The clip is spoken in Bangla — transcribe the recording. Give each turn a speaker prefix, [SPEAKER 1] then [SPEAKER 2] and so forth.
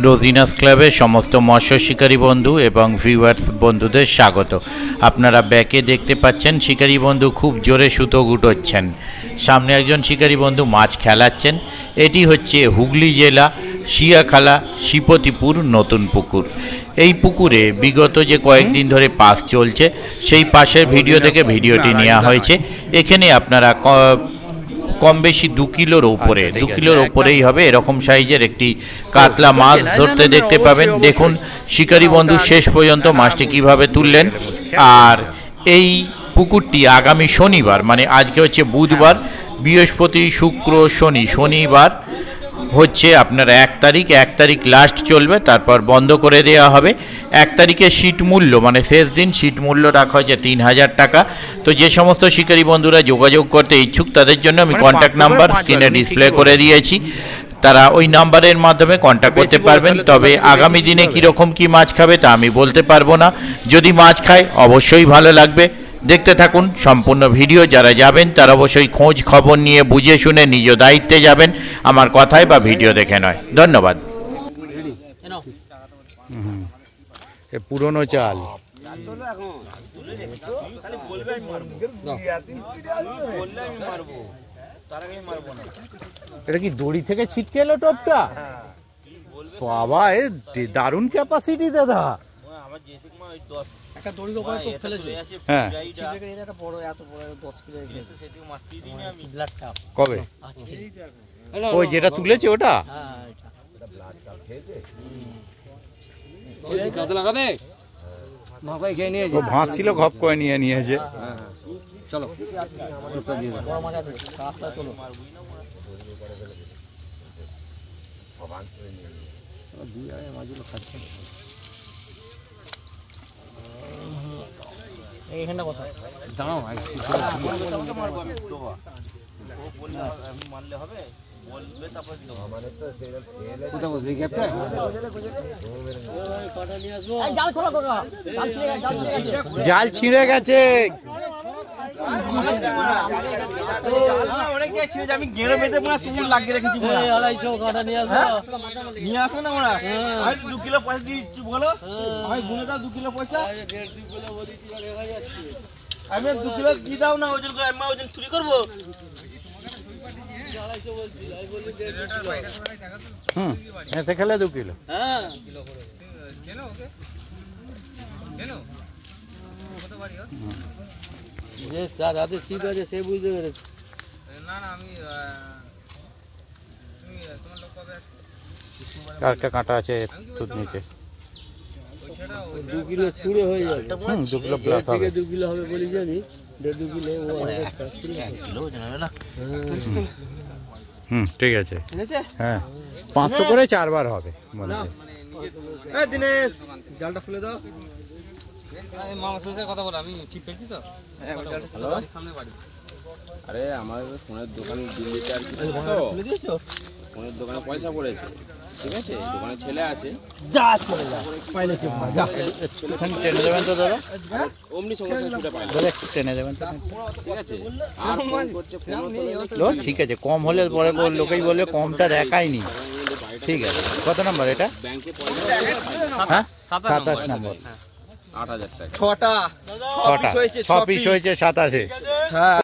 [SPEAKER 1] রোজিনাস ক্লাবের সমস্ত মৎস্য শিকারী বন্ধু এবং ভিউয়ার্স বন্ধুদের স্বাগত। আপনারা ব্যাকে দেখতে পাচ্ছেন শিকারী বন্ধু খুব জোরে সুতো গুটোচ্ছেন। সামনে একজন শিকারী বন্ধু মাছ খেলাচ্ছেন। এটি হচ্ছে হুগলি জেলা শিয়াখালা শিপতিপুর নতুন পুকুর। এই পুকুরে বিগত যে কয়েকদিন ধরে পাস চলছে সেই পাশের ভিডিও থেকে ভিডিওটি নেওয়া হয়েছে। এখানে আপনারা কম বেশি 2 কিলোর উপরে 2 কিলোর উপরেই হবে এরকম সাইজের একটি কাতলা মাছ ধরতে দেখতে পাবেন। দেখুন শিকারী বন্ধু শেষ পর্যন্ত মাছটি কিভাবে তুললেন। আর এই পুকুরটি আগামী শনিবার, মানে আজকে হচ্ছে বুধবার, বৃহস্পতি শুক্র শনিবার হচ্ছে আপনার 1 তারিখ লাস্ট চলবে, তারপর বন্ধ করে দেওয়া হবে। 1 তারিখে সিট মূল্য, মানে শেষ দিন সিট মূল্য রাখা হয়েছে 3000 টাকা। তো যে সমস্ত শিকারী বন্ধুরা যোগাযোগ করতে ইচ্ছুক তাদের জন্য আমি কন্ট্যাক্ট নাম্বার স্ক্রিনে ডিসপ্লে করে দিয়েছি, তারা ওই নাম্বারের মাধ্যমে কন্ট্যাক্ট করতে পারবেন। তবে আগামী দিনে কীরকম কী মাছ খাবে তা আমি বলতে পারবো না। যদি মাছ খায় অবশ্যই ভালো লাগবে, দেখতে থাকুন সম্পূর্ণ ভিডিও। যারা যাবেন তারা অবশ্যই খোঁজ খবর নিয়ে বুঝে শুনে নিজ দায়িত্বে যাবেন, আমার কথায় বা ভিডিও দেখে নয়। ধন্যবাদ। পুরনো চাল এটা কি দড়ি থেকে ছিটকে এলো টপটা? বাবা, এ দারুণ ক্যাপাসিটি দাদা। কবে ওই যেটা তুলেছে ওটা ভাঁজ ছিল, ঘপ করে নিয়েছে। চলো এইখানটা বসা দাঁড়াও, মারলে হবে, বলবে তারপর কোথায় বসবি গ্যাপটা? জাল ছিঁড়ে গেছে। আমি গেড়ে বেঁধে তুমুল লাগিয়ে রেখেছি। 2 আসো না, ওরা 2 কিলো পয়সা দিচ্ছি বলো, আমি গুনে দাও 2 কিলো পয়সা। আমি 2 কিলো দিয়ে দাও না, ওজন করে আমি ওজন চুরি করবো। ऐसे खेले 2 किलो। ঠিক আছে, সে বুঝতে পেরেছে। কারটা কাটা আছে তোর নিচে। 2 কিলো ছুঁড়ে হয়ে যাবে। 2 কিলো প্লাস হবে। 2 কিলো হবে বলি জানি, 1.5 কিলো না। ঠিক আছে। হ্যাঁ, 500 করে 4 বার হবে বলেছে। এই দিনেশ, জালটা খুলে দাও। মামার সাথে কথা বল, আমি চিপ পেয়েছি তো। হ্যালো, সামনে বাড়ি। আরে আমার ফোনের দোকান দিল্লিতে আর কি তো খুলে দিয়েছো? ফোনের দোকানে পয়সা পড়েছে, ঠিক আছে? দোকানে ছেলে আছে, যা চলে যা পাইলে চিপ যা। এখানে টেনে দেবেন তো দাদা, অমনি সমস্যা ছুটে পাইলে দাদা, একটু টেনে দেবেন তো, ঠিক আছে? আর ফোন করছে, ফোন ঠিক আছে। কম হলে পরে লোকেই বলবে কমটা দেখায়নি। ঠিক আছে, কত নাম্বার এটা? ব্যাংকে পয়সা, হ্যাঁ 27 নম্বর, 8000 টাকা। 6 পিস হয়েছে 27-এ। হ্যাঁ।